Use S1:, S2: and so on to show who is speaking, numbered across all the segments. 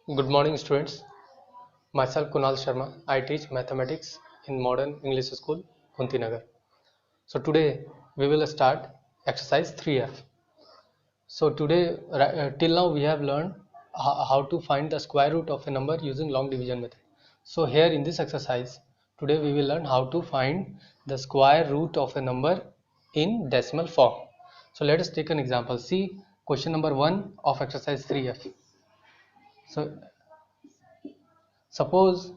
S1: Good morning, students. Myself Kunal Sharma. I teach mathematics in Modern English School, Kuntinagar. So today we will start exercise 3F. So today till now we have learned how to find the square root of a number using long division method. So here in this exercise today we will learn how to find the square root of a number in decimal form. So let us take an example. See question number 1 of exercise 3F. So suppose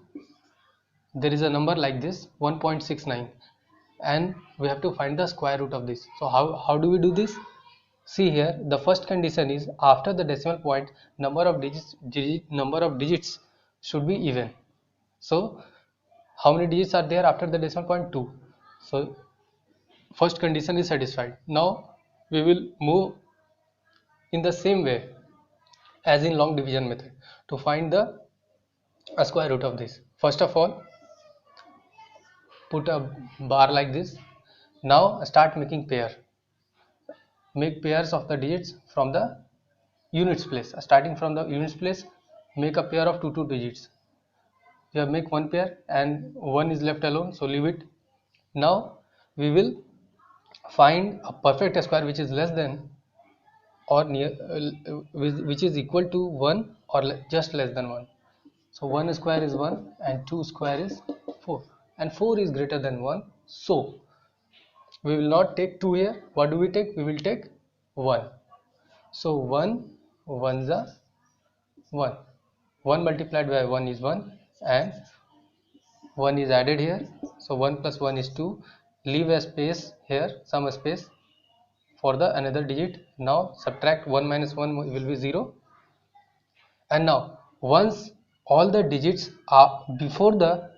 S1: there is a number like this 1.69 and we have to find the square root of this. So how do we do this? See here, the first condition is after the decimal point number of digits should be even. So how many digits are there after the decimal point? 2. So first condition is satisfied. Now we will move in the same way as in long division method to find the square root of this. First of all, put a bar like this. Now start making make pairs of the digits from the units place. Starting from the units place, make a pair of two digits. Here make one pair and one is left alone, so leave it. Now we will find a perfect square which is less than or near which is equal to 1 or just less than 1. So 1 square is 1 and 2 square is 4 and 4 is greater than 1. So we will not take 2 here. What do we take? We will take 1. So 1 1s are 1. 1 multiplied by 1 is 1 and 1 is added here. So 1 plus 1 is 2. Leave a space here, some space for the another digit. Now subtract 1 minus 1 will be 0. And now once all the digits are before the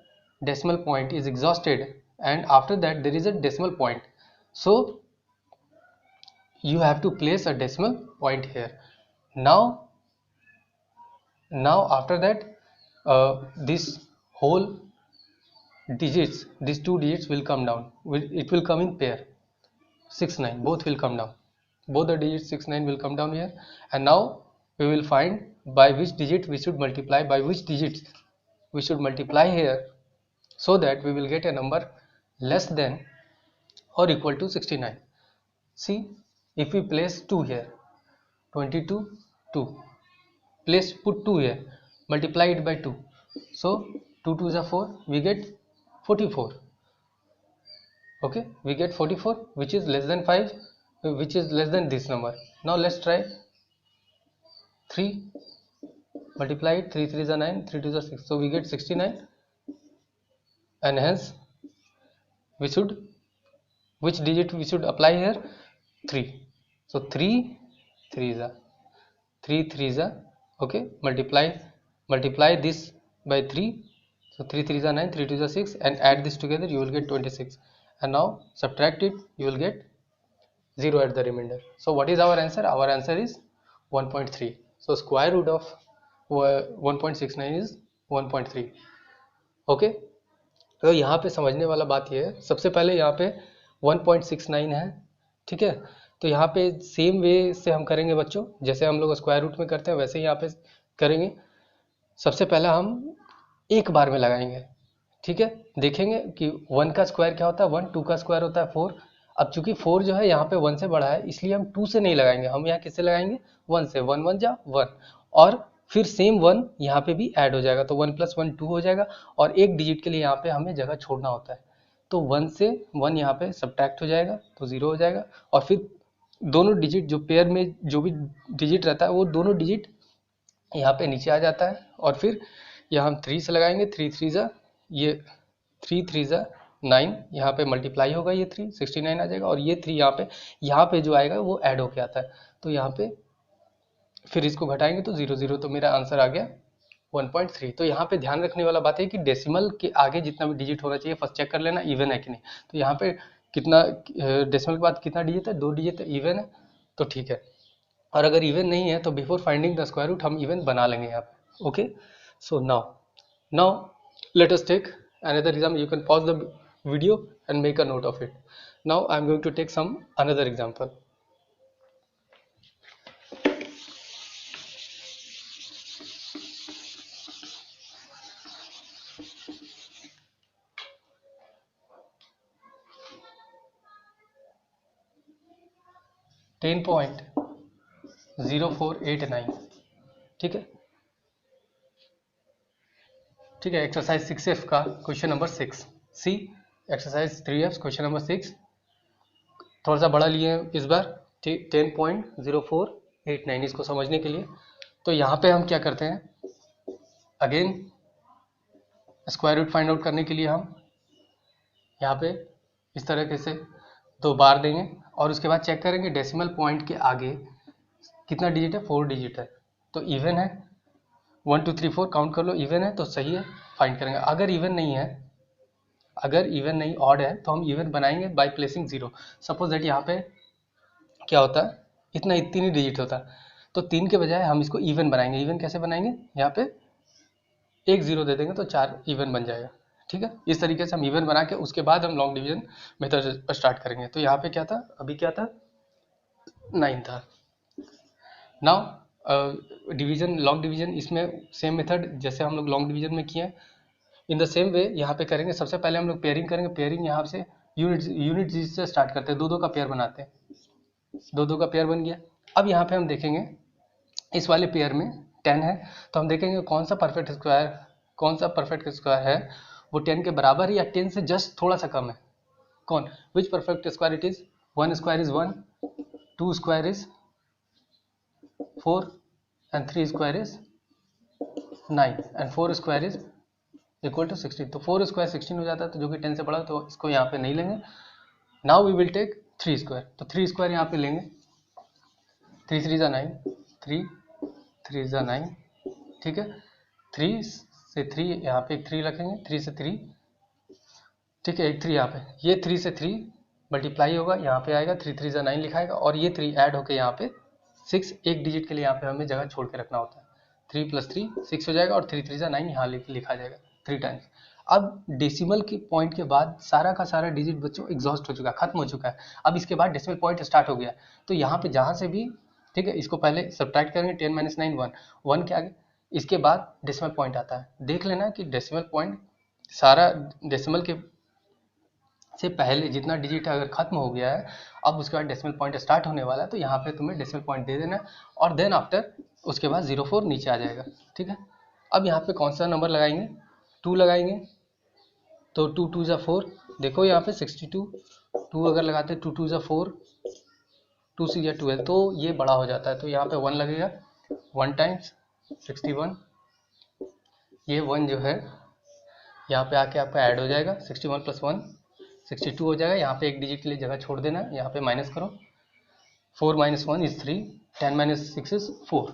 S1: decimal point is exhausted and after that there is a decimal point. So you have to place a decimal point here. Now after that this whole digits, these two digits will come down. It will come in pair. 6 9 both will come down. Both the digits 6 9 will come down here. And now we will find by which digit we should multiply, by which digits we should multiply here, so that we will get a number less than or equal to 69. See, if we place 2 here, 22 2, put 2 here, multiply it by 2, so 2 2 is a 4, we get 44. Okay, we get 44 which is less than 5, which is less than this number. Now let's try 3, multiply it, 3 3 is a 9, 3 2 is a 6, so we get 69. And hence we should, which digit we should apply here? 3. So 3 3 is a 3 3 is a, okay, multiply this by 3. So 3 3 is a 9, 3 2 is a 6, and add this together, you will get 26. And now subtract it, you will get 0 at the remainder. So what is our answer? Our answer is 1.3. So square root of 1.69 is 1.3. Okay, तो यहाँ पे समझने वाला बात ये है, सबसे पहले यहाँ पे 1.69 है, ठीक है। तो यहाँ पे सेम वे से हम करेंगे बच्चों, जैसे हम लोग स्क्वायर रूट में करते हैं वैसे ही यहाँ पे करेंगे। सबसे पहले हम एक बार में लगाएंगे, ठीक है। देखेंगे कि 1 का स्क्वायर क्या होता है, 1, 2 का स्क्वायर होता है 4। अब चूंकि 4 जो है यहाँ पे 1 से बड़ा है, इसलिए हम 2 से नहीं लगाएंगे, हम यहाँ किससे लगाएंगे? 1 से। 1 1 जा 1, और फिर सेम 1 यहाँ पे भी ऐड हो जाएगा, तो 1 + 1 2 हो जाएगा। और एक डिजिट के लिए यहाँ पे हमें जगह छोड़ना होता है, तो 1 से 1 यहाँ पे सब्ट्रैक्ट हो जाएगा, तो 0 हो जाएगा। और फिर दोनों डिजिट जो पेयर में जो भी डिजिट रहता है वो दोनों डिजिट यहाँ पे नीचे आ जाता है। और फिर यहाँ हम 3 से लगाएंगे, 3 3 जा, ये 3 3 जा 9, यहाँ पे मल्टीप्लाई होगा, ये 3 69 आ जाएगा, और ये 3 यहाँ पे जो आएगा वो ऐड होके आता है, तो यहाँ पे फिर इसको घटाएंगे तो 0 0, तो मेरा आंसर आ गया 1.3। तो यहाँ पे ध्यान रखने वाला बात है कि डेसिमल के आगे जितना भी डिजिट होना चाहिए फर्स्ट चेक कर लेना इवन है कि नहीं। तो यहाँ पे कितना डेसिमल के बाद कितना डिजिट है? 2 डिजिट है, इवन है, तो ठीक है। और अगर इवन नहीं है तो before finding the square root हम इवन बना लेंगे यहाँ पे। Okay, so now let us take another example. You can pause the video and make a note of it. Now I am going to take some another example. 10.0489। ठीक है, ठीक है। Exercise 6F का question number 6 सी, exercise 3F question number 6 थोड़ा सा बड़ा लिए इस बार, ठीक, 10.0489 इसको समझने के लिए। तो यहाँ पे हम क्या करते हैं, again square root find out करने के लिए हम यहाँ पे इस तरीके से 2 बार देंगे और उसके बाद चेक करेंगे डेसिमल पॉइंट के आगे कितना डिजिट है, 4 डिजिट है, तो इवन है, 1 2 3 4 काउंट कर लो, इवन है तो सही है, फाइंड करेंगे। अगर इवन नहीं है, अगर इवन नहीं ऑड है, तो हम इवन बनाएंगे बाय प्लेसिंग 0। सपोज दैट यहाँ पे क्या होता है, इतना 3 ही डिजिट होता है, तो 3 के बजाय हम इसको इवन बनाएंगे। इवन कैसे बनाएंगे, यहाँ पे एक 0 दे देंगे तो 4 इवन बन जाएगा। ठीक है, इस तरीके से हम इवन बना के उसके बाद हम लॉन्ग डिवीजन मेथड स्टार्ट करेंगे। तो यहाँ पे क्या था, अभी क्या था, 9 था। नाउ डिवीजन, लॉन्ग डिवीजन, इसमें सेम मेथड जैसे हम लोग लॉन्ग डिवीजन में किए, इन द सेम वे यहाँ पे करेंगे। सबसे पहले हम लोग पेयरिंग करेंगे। पेयरिंग यहाँ से यूनिट डिजिट से स्टार्ट करते हैं, 2 2 का पेयर बनाते हैं, 2 2 का पेयर बन गया। अब यहाँ पे हम देखेंगे इस वाले पेयर में 10 है, तो हम देखेंगे कौन सा परफेक्ट स्क्वायर है, वो 10 के बराबर है या 10 से जस्ट थोड़ा सा कम है। कौन, which perfect square it is, 1 square is 1, 2 square is 4 and 3 square is 9 and 4 square is equal to 16। तो 4 स्क्वायर 16 हो जाता है, तो जो कि 10 से बड़ा, तो इसको यहाँ पे नहीं लेंगे। Now we will take 3 square, तो 3 स्क्वायर यहाँ पे लेंगे, 3 3 9, 3 3 9, ठीक है। 3 से 3 यहाँ पे एक 3 रखेंगे, 3 से 3, ठीक है, एक 3 यहाँ पे, ये 3 से 3 मल्टीप्लाई होगा, यहाँ पे आएगा, 3 3 9 लिखाएगा, और ये 3 ऐड होकर यहाँ पे 6, एक डिजिट के लिए यहाँ पे हमें जगह छोड़ के रखना होता है। 3 + 3 6 हो जाएगा, और 3 3 9 यहाँ लिखा जाएगा 3 टाइम्स। अब डेसिमल के पॉइंट के बाद सारा का सारा डिजिट बच्चों एग्जॉस्ट हो चुका है, खत्म हो चुका है। अब इसके बाद डेसिमल पॉइंट स्टार्ट हो गया, तो यहाँ पे जहाँ से भी, ठीक है, इसको पहले सब्ट्रैक्ट करेंगे, 10 - 9 1, 1 के आगे, इसके बाद डेसिमल पॉइंट आता है। देख लेना कि डेसिमल पॉइंट सारा डेसिमल के से पहले जितना डिजिट अगर खत्म हो गया है, अब उसके बाद डेसिमल पॉइंट स्टार्ट होने वाला है, तो यहाँ पे तुम्हें डेसिमल पॉइंट दे देना है, और देन आफ्टर उसके बाद 04 नीचे आ जाएगा। ठीक है, अब यहाँ पे कौन सा नंबर लगाएंगे, 2 लगाएंगे, तो 2 2 ज़ा 4, देखो यहाँ पे 62, 2 अगर लगाते हैं, 2 2 ज़ा 4, 2 6 या 12, तो ये बड़ा हो जाता है, तो यहाँ पे 1 लगेगा, 1 टाइम्स 61, ये 1 जो है यहाँ पे आके आपका ऐड हो जाएगा, 61 + 1 62 हो जाएगा। यहाँ पे एक डिजिट के लिए जगह छोड़ देना, यहाँ पे माइनस करो, 4 - 1 इज 3, 10 - 6 इज 4।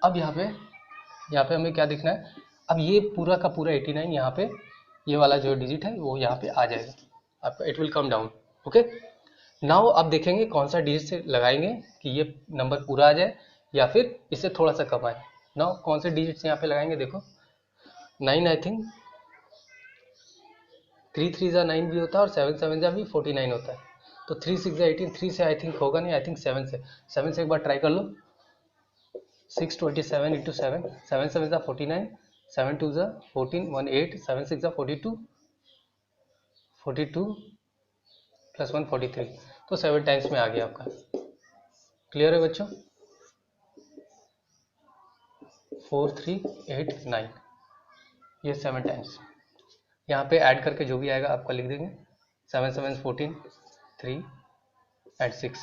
S1: अब यहाँ पे हमें क्या दिखना है, अब ये पूरा का पूरा 89 यहाँ पे, ये वाला जो डिजिट है वो यहाँ पे आ जाएगा आपका, it will come down. Okay, now अब देखेंगे कौन सा डिजिट से लगाएंगे कि ये नंबर पूरा आ जाए या फिर इससे थोड़ा सा कम आए। नाउ कौन से डिजिट से यहाँ पे लगाएंगे, देखो 9, आई थिंक 3 3 ज़ा 9 भी होता है, और 7 7 ज़ा भी 49 होता है, तो 3 6 ज़ा 18, 3 से आई थिंक होगा नहीं, आई थिंक 7 से एक बार ट्राई कर लो, 627 × 7, 7 7 ज़ा 49, 7 2 ज़ा 14, 1 8, 7 6 ज़ा 42, 42 + 1 43, तो 7 टाइम्स में आ गया आपका। क्लियर है बच्चों, 4 3 8 9, ये 7 टाइम्स। यहाँ पे ऐड करके जो भी आएगा आपका लिख देंगे, 7 7 14, 3 एंड 6,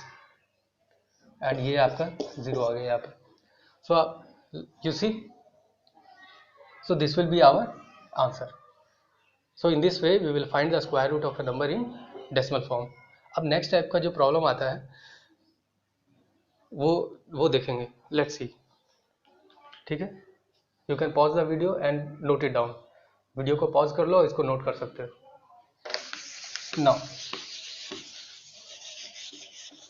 S1: एंड ये आपका 0 आ गया यहाँ पे। So you see, so this will be our answer. So in this way we will find the square root of a number in decimal form. अब नेक्स्ट टाइप का जो प्रॉब्लम आता है वो देखेंगे, लेट्स सी। ठीक है, you can pause the video and note it down, video को पॉज कर लो, इसको नोट कर सकते हो।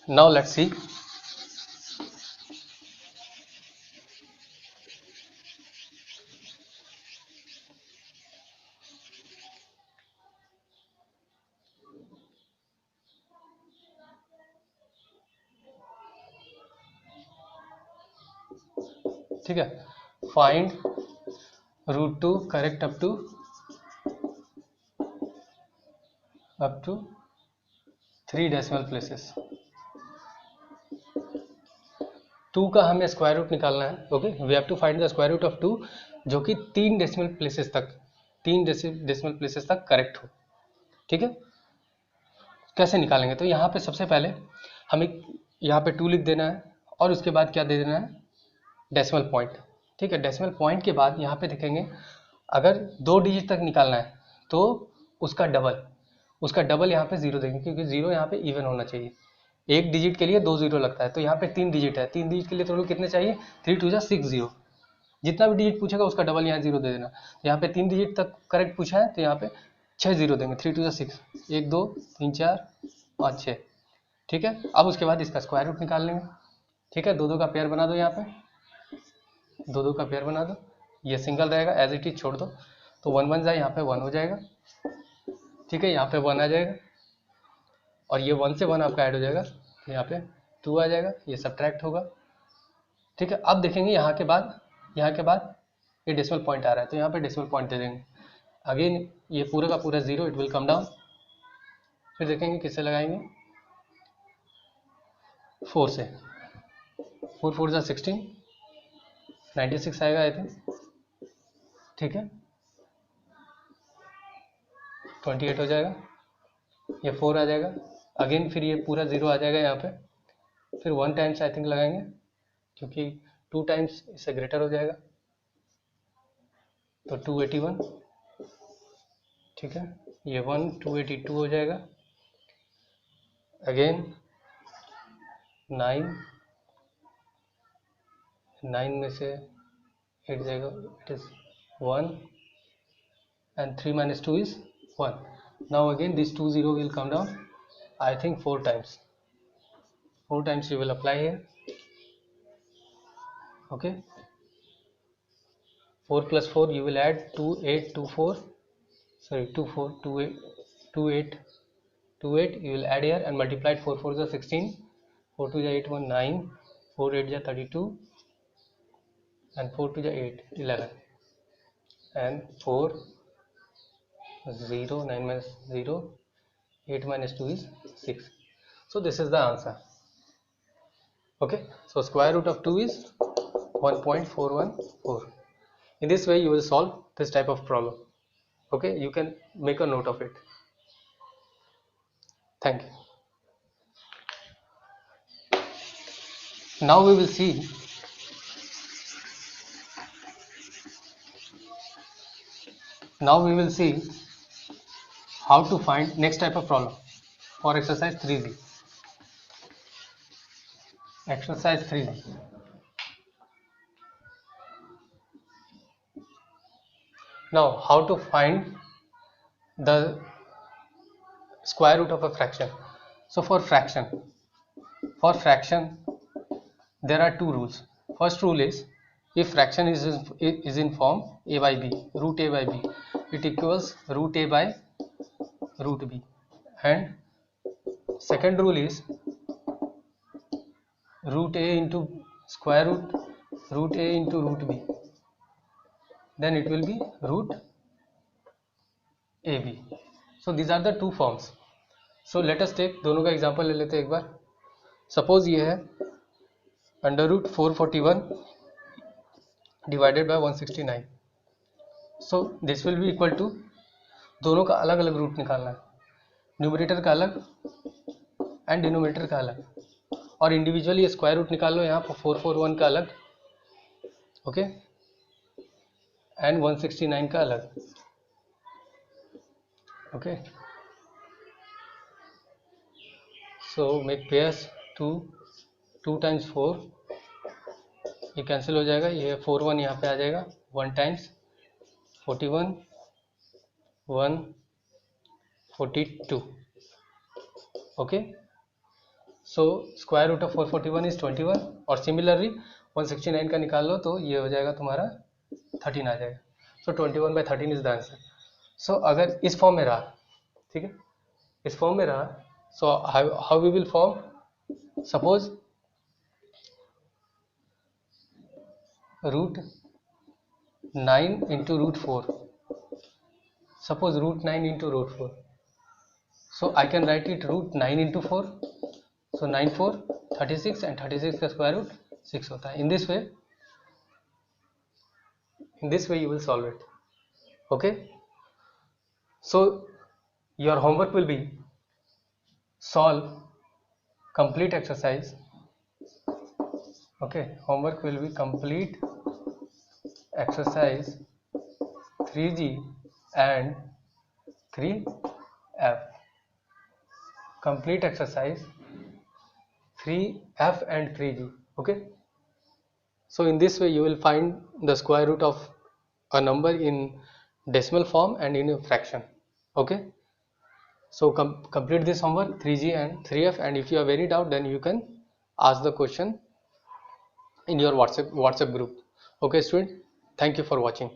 S1: Now let's see. ठीक है, find √2 correct up to 3 decimal places. 2 का हमें स्क्वायर रूट निकालना है. Okay, we have to find the square root of 2 जो कि 3 डेसिमल प्लेसेस तक करेक्ट हो. ठीक है, कैसे निकालेंगे? तो यहाँ पे सबसे पहले हमें यहाँ पे 2 लिख देना है और उसके बाद क्या दे देना है, डेसिमल पॉइंट. ठीक है, डेसिमल पॉइंट के बाद यहाँ पे देखेंगे अगर 2 डिजिट तक निकालना है तो उसका डबल यहाँ पे 0 देंगे, क्योंकि 0 यहाँ पे इवन होना चाहिए. एक डिजिट के लिए 2 0 लगता है, तो यहाँ पे 3 डिजिट है, 3 डिजिट के लिए टोटल कितने चाहिए, 3 2 6 0. जितना भी डिजिट पूछेगा उसका डबल यहाँ 0 दे देना. तो यहाँ पे 3 डिजिट तक करेक्ट पूछा है तो यहाँ पे 6 0 देंगे. 3 2 6, 1 2 3 4 5 6. ठीक है, अब उसके बाद इसका स्क्वायर रूट निकाल लेंगे. ठीक है, 2 2 का पेयर बना दो, यहाँ पे 2 2 का पेयर बना दो. ये सिंगल रहेगा, एज इट इज छोड़ दो. तो 1 1 जाए, यहाँ पे 1 हो जाएगा. ठीक है, यहाँ पे 1 आ जाएगा और ये 1 से 1 आपका ऐड हो जाएगा, तो यहाँ पे 2 आ जाएगा, ये सब्ट्रैक्ट होगा. ठीक है, अब देखेंगे यहाँ के बाद ये डेसिमल पॉइंट आ रहा है, तो यहाँ पे डेसिमल पॉइंट दे देंगे. अगेन ये पूरा का पूरा 0, इट विल कम डाउन. फिर देखेंगे किससे लगाएंगे, 4 से. 4 4 16, 96 आएगा आई थिंक. ठीक है, 28 हो जाएगा, ये 4 आ जाएगा. अगेन फिर ये पूरा 0 आ जाएगा यहाँ पे. फिर 1 टाइम्स आई थिंक लगाएंगे, क्योंकि 2 टाइम्स इससे ग्रेटर हो जाएगा, तो 281. ठीक है, ये 1 282 हो जाएगा. अगेन 9 में से 8 जाएगा, it is 1 and 3 minus 2 is 1. Now again this 2 0 will come down, I think 4 times. 4 times you will apply here. Okay, 4 plus 4 you will add 2 8 2 4, sorry 2 4 2 8 2 8 2 8 you will add here and multiply it. 4 4 is 16, 4 2 is 8 1 9, 4 8 is 32 and 4 2 is 8 11 and 4 0 9 minus 0, 8 minus 2 is 6. So this is the answer. Okay, so square root of 2 is 1.414. In this way you will solve this type of problem. Okay, you can make a note of it. Thank you. Now we will see how to find next type of problem for exercise 3D. Exercise 3D. Now how to find the square root of a fraction. So for fraction there are 2 rules. First rule is, if fraction is in form a by b, root a by b, it equals root a by root b. And second rule is root a into square root a into root b, then it will be root ab. So these are the 2 forms. So let us take दोनों का example ले लेते हैं एक बार. Suppose ये है under root 441 divided by 169. So this will be equal to, दोनों का अलग अलग रूट निकालना है, न्यूमरेटर का अलग एंड डिनोमिनेटर का अलग, और इंडिविजुअली स्क्वायर रूट निकाल लो यहाँ पर 441 का अलग, ओके, एंड 169 का अलग. Okay, so make pairs. 2 times 4, ये कैंसिल हो जाएगा, ये 4 1 यहाँ पे आ जाएगा. 1 times 41 1 42. Okay, so square root of 441 is 21. और सिमिलरली 169 का निकाल लो तो ये हो जाएगा तुम्हारा 13 आ जाएगा. सो 21/13 इज द आंसर. सो अगर इस फॉर्म में रहा, ठीक है, इस फॉर्म में रहा, so how we will form, suppose root 9 into root 4. Suppose root 9 into root 4. So I can write it root 9 into 4. So 9 4 36 and 36 का स्क्वायर रूट 6 होता है. In this way you will solve it. Okay, so your homework will be solve complete exercise. Okay, homework will be complete exercise 3G and 3F. Complete exercise 3F and 3G. Okay, so in this way you will find the square root of a number in decimal form and in a fraction. Okay, so complete this homework 3G and 3F, and if you have any doubt then you can ask the question in your WhatsApp group. Okay student, thank you for watching.